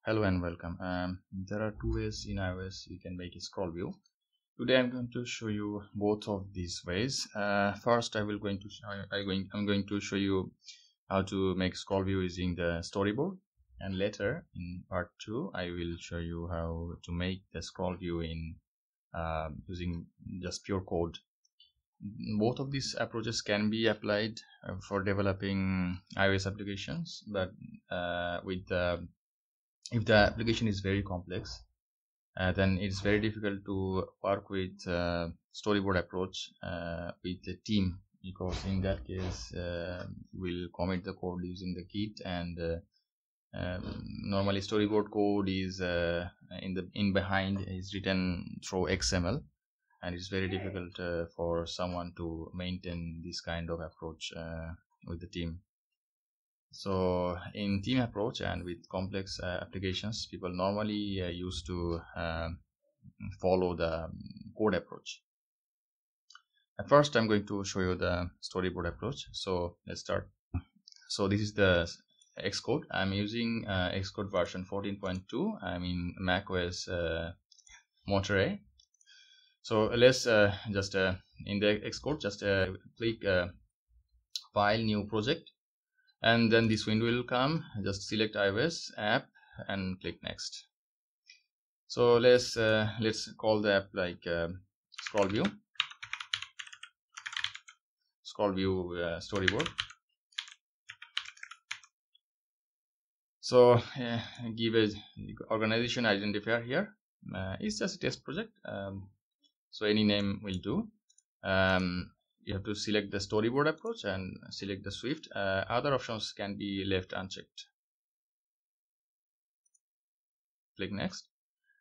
Hello and welcome. There are two ways in iOS you can make a scroll view. Today I'm going to show you both of these ways. First, I'm going to show you how to make scroll view using the storyboard, and later in part 2 I will show you how to make the scroll view in using just pure code. Both of these approaches can be applied for developing iOS applications, but if the application is very complex, then it's very difficult to work with storyboard approach with the team, because in that case we'll commit the code using the Git, and normally storyboard code is in behind is written through XML, and it's very difficult for someone to maintain this kind of approach with the team. So in team approach and with complex applications, people normally used to follow the code approach. At first I'm going to show you the storyboard approach. So let's start. So this is the Xcode. I'm using Xcode version 14.2. I'm in macOS Monterey. So let's just in the Xcode just click file, new project, and then this window will come. Just select iOS app and click next. So let's call the app like ScrollView storyboard. So give a organization identifier here. It's just a test project, so any name will do. You have to select the storyboard approach and select the Swift. Other options can be left unchecked. Click next.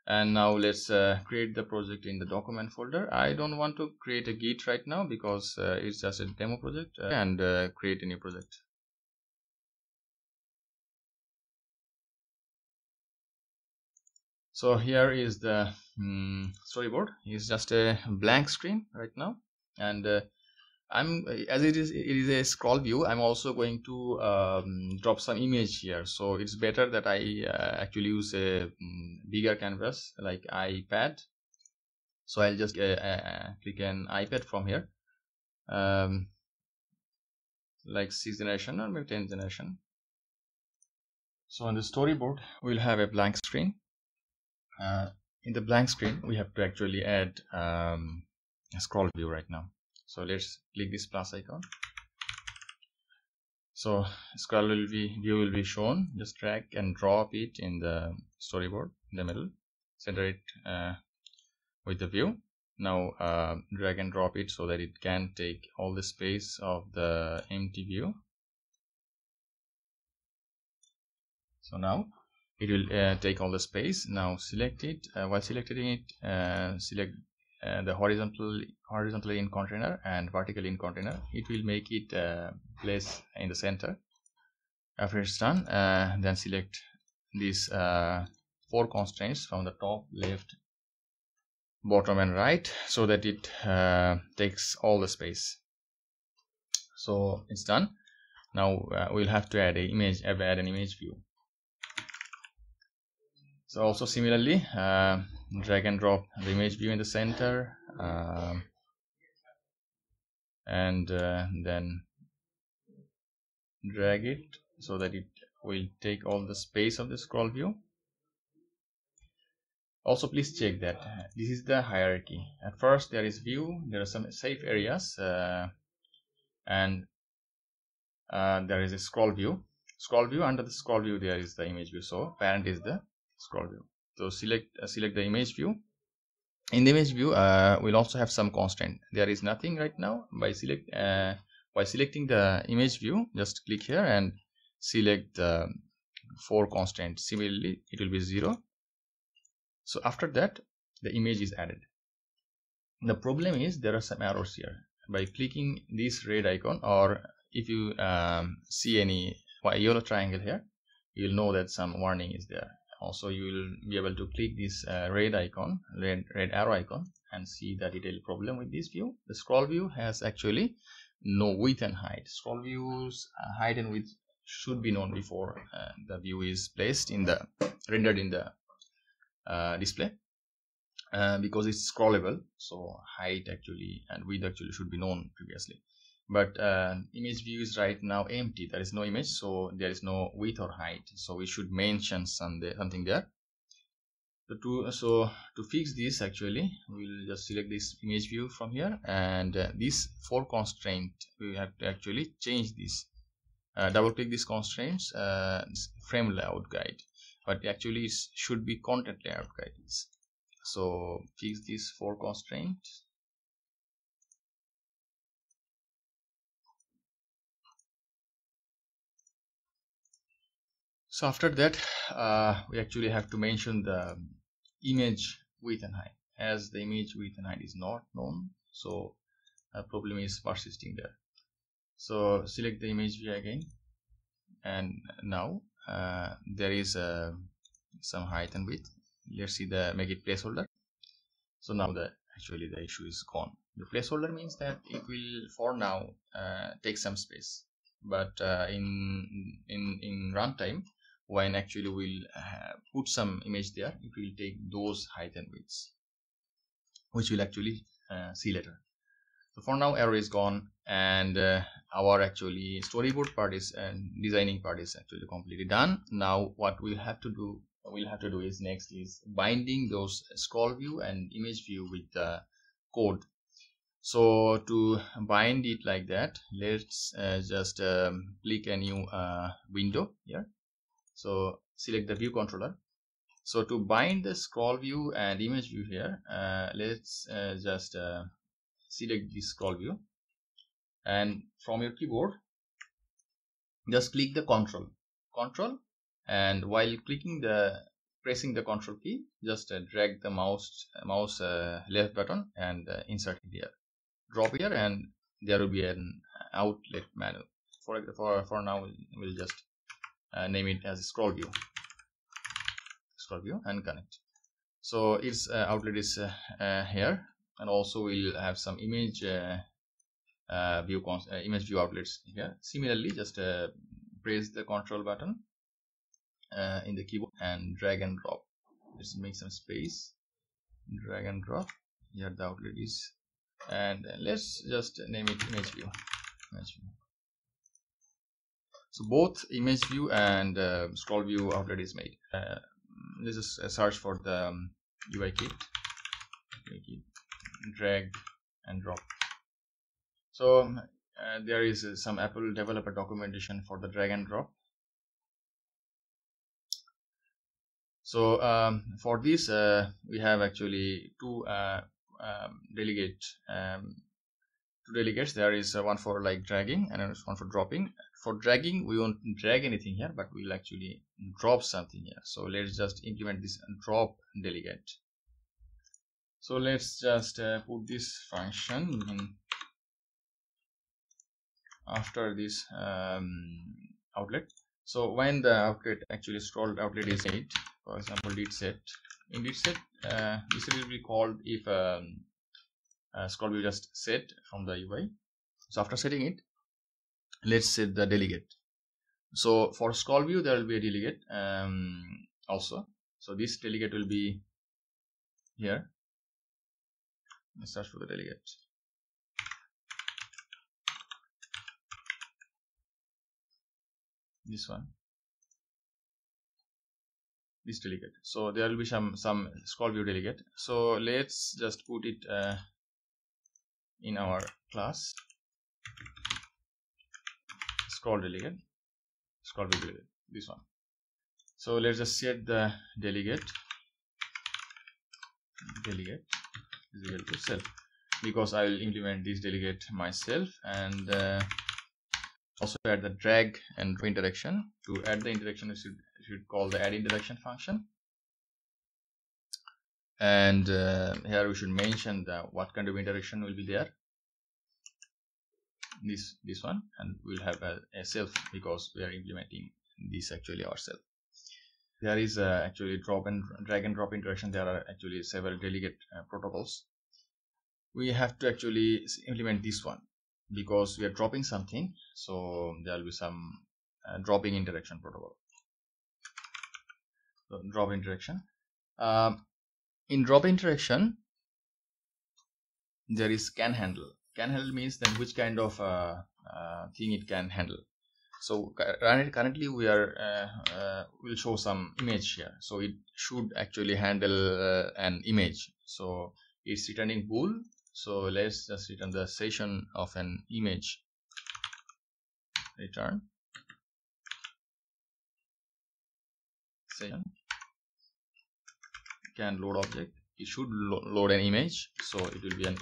And now let's create the project in the document folder. I don't want to create a Git right now because it's just a demo project, and create a new project. So here is the storyboard. It's just a blank screen right now, and as it is a scroll view, I'm also going to drop some image here. So it's better that I actually use a bigger canvas like iPad. So I'll just click an iPad from here, like 6th generation or maybe 10th generation. So on the storyboard we'll have a blank screen. In the blank screen we have to actually add a scroll view right now. So let's click this plus icon. So scroll view will be shown. Just drag and drop it in the storyboard in the middle, center it with the view. Now drag and drop it so that it can take all the space of the empty view. So now it will take all the space. Now select it. While selecting it, select the horizontally in container and vertically in container. It will make it place in the center. After it's done, then select these 4 constraints from the top, left, bottom and right, so that it takes all the space. So it's done. Now we'll have to add an image view. So also similarly, drag and drop the image view in the center, and then drag it so that it will take all the space of the scroll view. Also please check that this is the hierarchy. At first there is view, there are some safe areas, and there is a scroll view. Under the scroll view there is the image view. So parent is the scroll view. So select the image view. In the image view we'll also have some constraint. There is nothing right now. By selecting the image view, just click here and select the 4 constraints. Similarly it will be 0. So after that the image is added. The problem is there are some errors here. By clicking this red icon, or if you see any yellow triangle here, you'll know that some warning is there. Also you will be able to click this red arrow icon and see that it is a problem with this view. The scroll view has actually no width and height. Scroll views height and width should be known before the view is placed in the rendered in the display, because it's scrollable, so height actually and width actually should be known previously. But image view is right now empty, there is no image, so there is no width or height, so we should mention something there. So to fix this, actually we'll just select this image view from here, and this for constraint we have to actually change this. Double click this constraints, frame layout guide, but actually it should be content layout guides. So fix this for constraint. So after that, we actually have to mention the image width and height, as the image width and height is not known, so a problem is persisting there. So select the image view again, and now there is some height and width. Let's see make it placeholder. So now actually the issue is gone. The placeholder means that it will for now take some space, but in runtime, when actually we'll put some image there, it will take those height and widths, which we'll actually see later. So for now error is gone, and our actually storyboard part is and designing part is actually completely done. Now what we'll have to do is next is binding those scroll view and image view with the code. So to bind it like that, let's just click a new window here. So select the view controller. So to bind the scroll view and image view here, let's just select this scroll view, and from your keyboard just click the control, and while pressing the control key, just drag the mouse left button and insert it here, drop here, and there will be an outlet menu. For now we'll just name it as scroll view and connect. So its outlet is here, and also we'll have some image image view outlets here. Similarly, just press the control button in the keyboard and drag and drop. Let's make some space, drag and drop. Here the outlet is, and let's just name it image view. So both image view and scroll view outlet is made. Let's just search for the UI kit, drag and drop. So there is some Apple developer documentation for the drag and drop. So for this we have actually two delegates. There is one for like dragging and one for dropping. For dragging, we won't drag anything here, but we'll actually drop something here. So let's just implement this drop delegate. So let's just put this function in after this outlet. So when the outlet actually scroll outlet is made, for example did set, in did set this will be called if scroll view just set from the UI. So after setting it, let's set the delegate. So for scroll view there will be a delegate also. So this delegate will be here. Let's search for the delegate. This one, this delegate. So there will be some scroll view delegate. So let's just put it in our class scroll view delegate, this one. So let's just set the delegate is equal to self, because I will implement this delegate myself, and also add the drag and drop interaction. To add the interaction, you should call the add interaction function, and here we should mention what kind of interaction will be there. This one, and we'll have a self because we are implementing this actually ourselves. There is actually drag and drop interaction. There are actually several delegate protocols. We have to actually implement this one because we are dropping something, so there will be some dropping interaction protocol. So drop interaction. In drop interaction, there is can handle. Can handle means then which kind of thing it can handle. So currently we are will show some image here, so it should actually handle an image. So it's returning bool, so let's just return the session of an image. Return session can load object. It should load an image, so it will be an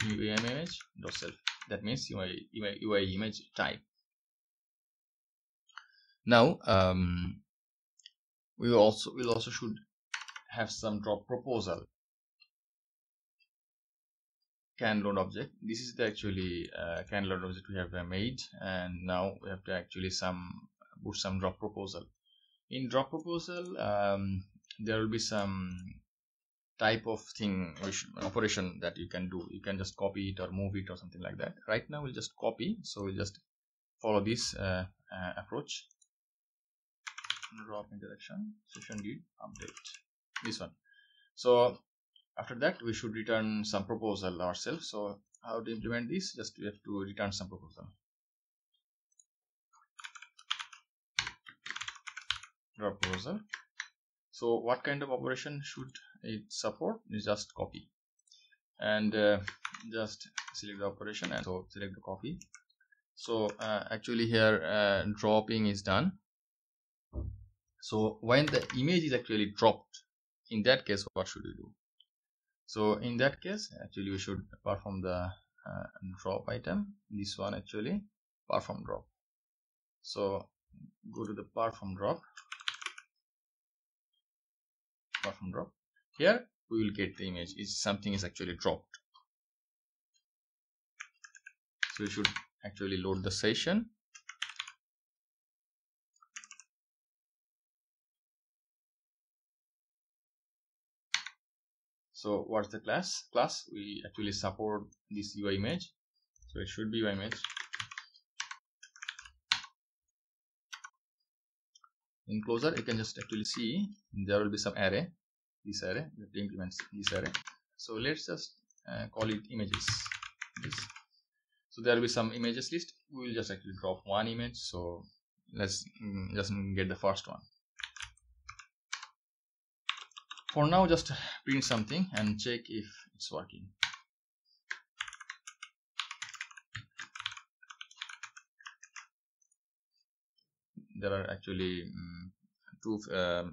image dot self. That means UI image type. Now we also should have some drop proposal can load object. This is the actually can load object we have made, and now we have to actually put some drop proposal. In drop proposal, there will be some type of thing operation that you can do. You can just copy it or move it or something like that. Right now we'll just copy, so we'll just follow this approach. Drop interaction session did update, this one. So after that we should return some proposal ourselves. So how to implement this? Just we have to return some proposal. Drop proposal. So what kind of operation should it support? Is just copy, and just select the operation, and so select the copy. So actually here dropping is done. So when the image is actually dropped, in that case what should we do? So in that case actually we should perform the drop item, this one actually, perform drop. So go to the perform drop. Here we will get the image is something is actually dropped. So we should actually load the session. So what's the class? We actually support this UI image, so it should be UI image. In closer you can just actually see there will be some array. This array, we have to implement this array. So let's just call it images. So there will be some images list. We will just actually drop one image. So let's just get the first one. For now, just print something and check if it's working. There are actually two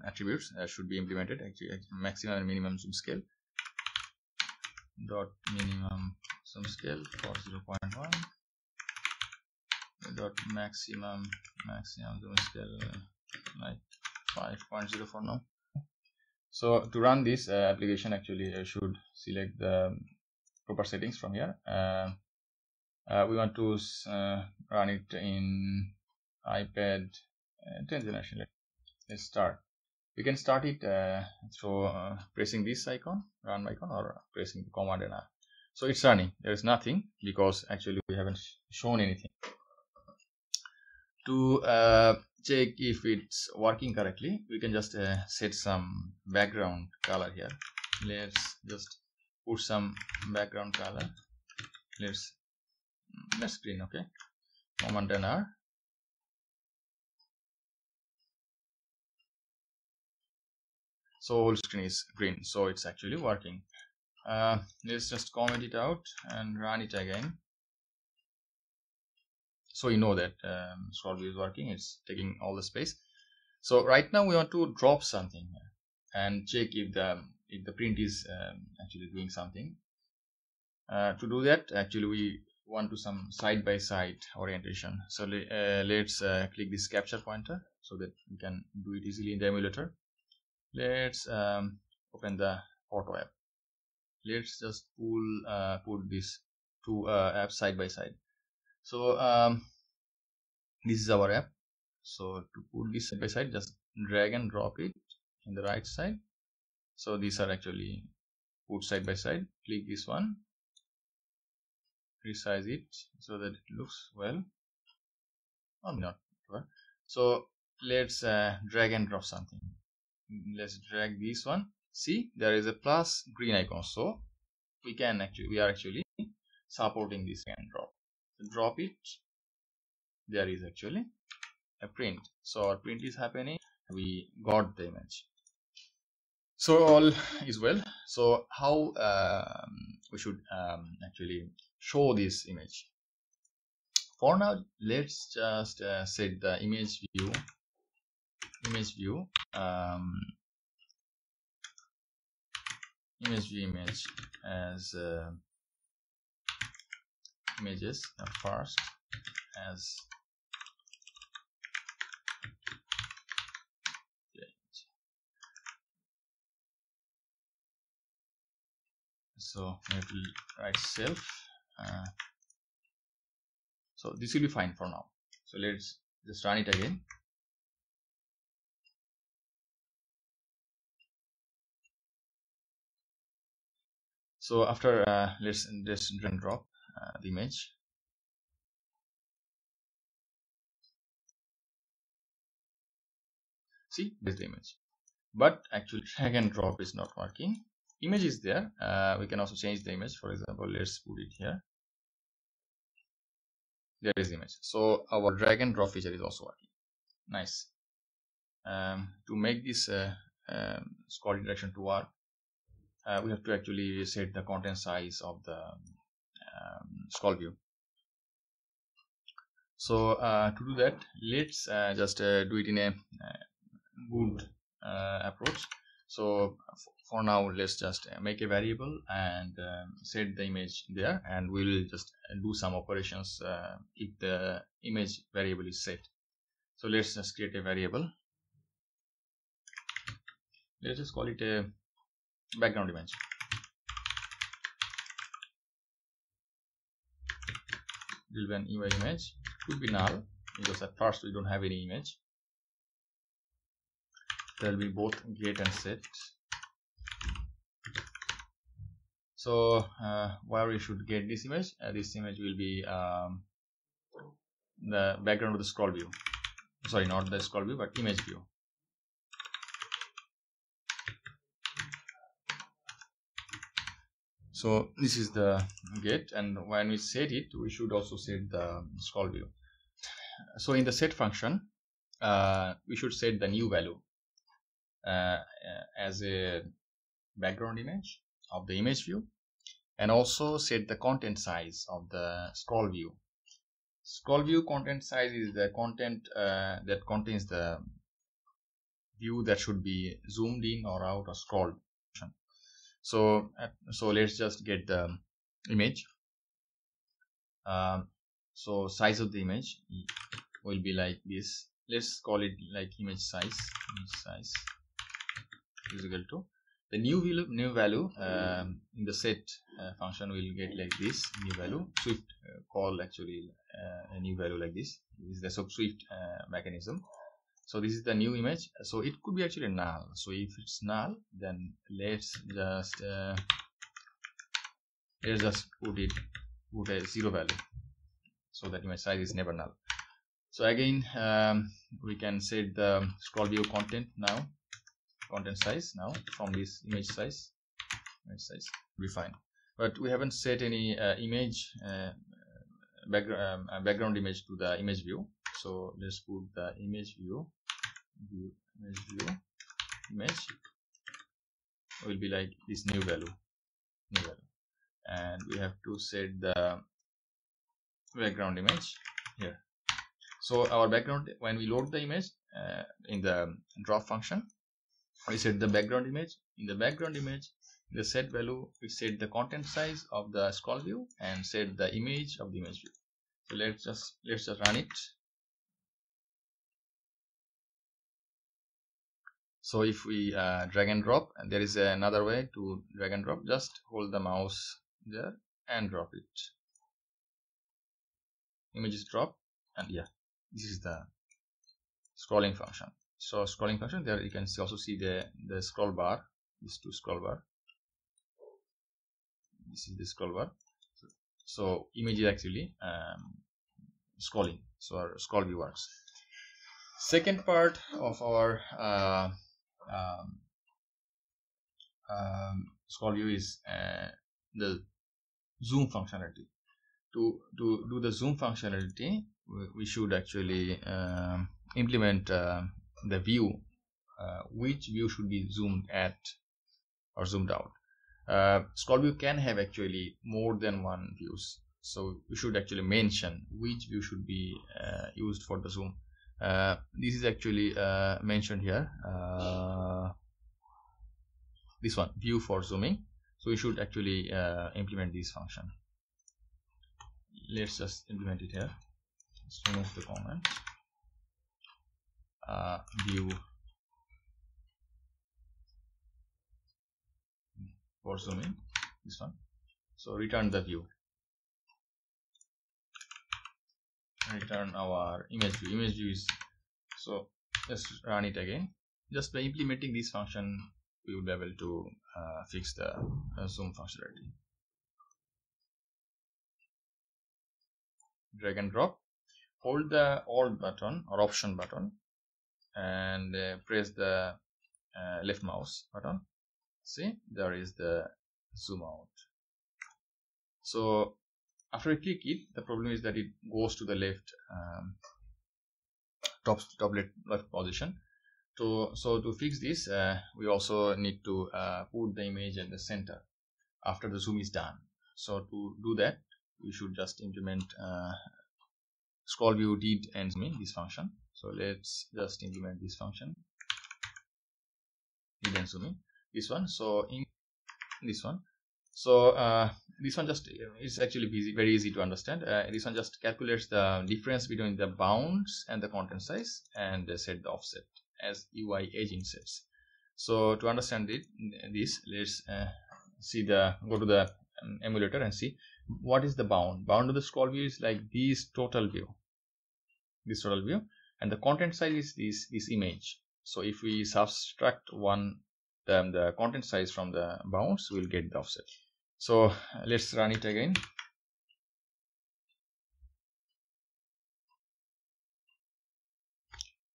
attributes should be implemented, actually maximum and minimum zoom scale. Dot minimum zoom scale for 0.1. Dot maximum zoom scale like 5.0 for now. So to run this application, actually I should select the proper settings from here. We want to run it in iPad 10th generation. Let's start. We can start it through pressing this icon, run icon, or pressing the command and R. So it's running. There is nothing because actually we haven't shown anything. To check if it's working correctly, we can just set some background color here. Let's just put some background color. Let's green. Okay, command and R. So whole screen is green, so it's actually working. Let's just comment it out and run it again. So you know that ScrollView is working, it's taking all the space. So right now we want to drop something here and check if the print is actually doing something. To do that, actually we want to some side-by-side orientation. So let's click this capture pointer so that we can do it easily in the emulator. Let's open the photo app. Let's just put these two apps side by side. So this is our app. So to put this side by side, just drag and drop it in the right side. So these are actually put side by side. Click this one, resize it so that it looks well, or not well. So let's drag and drop something. let's drag this one. See, there is a plus green icon, so we are actually supporting this drag and drop. So drop it, there is actually a print, so our print is happening, we got the image. So all is well. So how we should actually show this image? For now, let's just set the image view image as images first as so we have to write self. So this will be fine for now. So let's just run it again. So after let's just drag and drop the image. See, this is the image, but actually drag and drop is not working. Image is there. We can also change the image. For example, let's put it here. There is the image. So our drag and drop feature is also working. Nice. To make this scroll interaction to work, we have to actually set the content size of the scroll view. So to do that, let's just do it in a good approach. So for now, let's just make a variable and set the image there, and we'll just do some operations if the image variable is set. So let's just create a variable. Let's just call it a background image. Will an UI image could be null because at first we don't have any image. There will be both get and set. So where we should get this image? This image will be the background of the scroll view. Sorry, not the scroll view, but image view. So this is the get, and when we set it, we should also set the scroll view. So in the set function, we should set the new value as a background image of the image view, and also set the content size of the scroll view. Scroll view content size is the content that contains the view that should be zoomed in or out or scrolled. So let's just get the image. So size of the image will be like this. Let's call it like image size is equal to the new value in the set function will get like this new value. Swift call actually a new value like this. This is the Swift mechanism. So this is the new image. So it could be actually null. So if it's null, then let's just put a 0 value, so that image size is never null. So again, we can set the scroll view content size now from this image size will be fine. But we haven't set any image background image to the image view. So let's put the image view image will be like this new value, and we have to set the background image here. So our background, when we load the image in the drop function, we set the background image. In the background image, the set value, we set the content size of the scroll view and set the image of the image view. So let's just run it. So if we drag and drop, and there is another way to drag and drop, just hold the mouse there and drop it. Image is dropped, and yeah, this is the scrolling function. So scrolling function, there you can also see the scroll bar, these two scroll bar. This is the scroll bar. So image is actually scrolling. So our scroll view works. Second part of our ScrollView is the zoom functionality. To do the zoom functionality, we should actually implement the view, which view should be zoomed at or zoomed out. ScrollView can have actually more than one views, so we should actually mention which view should be used for the zoom. This is actually mentioned here, this one, view for zooming. So we should actually implement this function. Let's just implement it here. Let's remove the comment. View for zooming, this one. So return the view, return our image view. Image view is, so let's run it again. Just by implementing this function, we will be able to fix the zoom functionality. Drag and drop, hold the Alt button or Option button and press the left mouse button. See, there is the zoom out. So after you click it, the problem is that it goes to the left, top left position. So to fix this, we also need to put the image at the center after the zoom is done. So to do that, we should just implement ScrollView did and zoom in, this function. So let's just implement this function, did and zoom in, this one. So in this one, so this one just is actually very easy to understand. This one just calculates the difference between the bounds and the content size and set the offset as UI edge insets. So to understand it, let's go to the emulator and see what is the bound. Bound of the ScrollView is like this total view, and the content size is this image. So if we subtract the content size from the bounds, we'll get the offset. So let's run it again.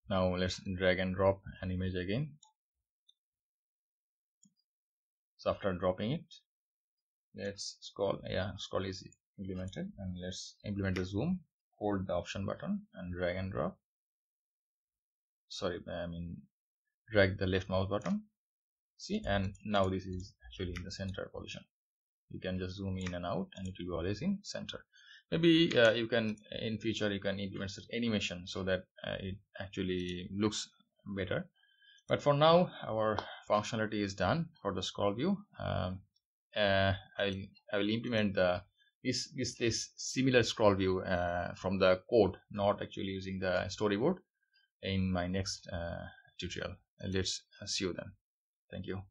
Now let's drag and drop an image again. So after dropping it, let's scroll is implemented, and let's implement the zoom. Hold the Option button and drag and drop. Drag the left mouse button. See, and now this is actually in the center position. You can just zoom in and out, and it will be always in center. Maybe you can, in future, you can implement such animation so that it actually looks better. But for now, our functionality is done for the ScrollView. I will implement this similar ScrollView from the code, not actually using the storyboard, in my next tutorial. Let's see you then. Thank you.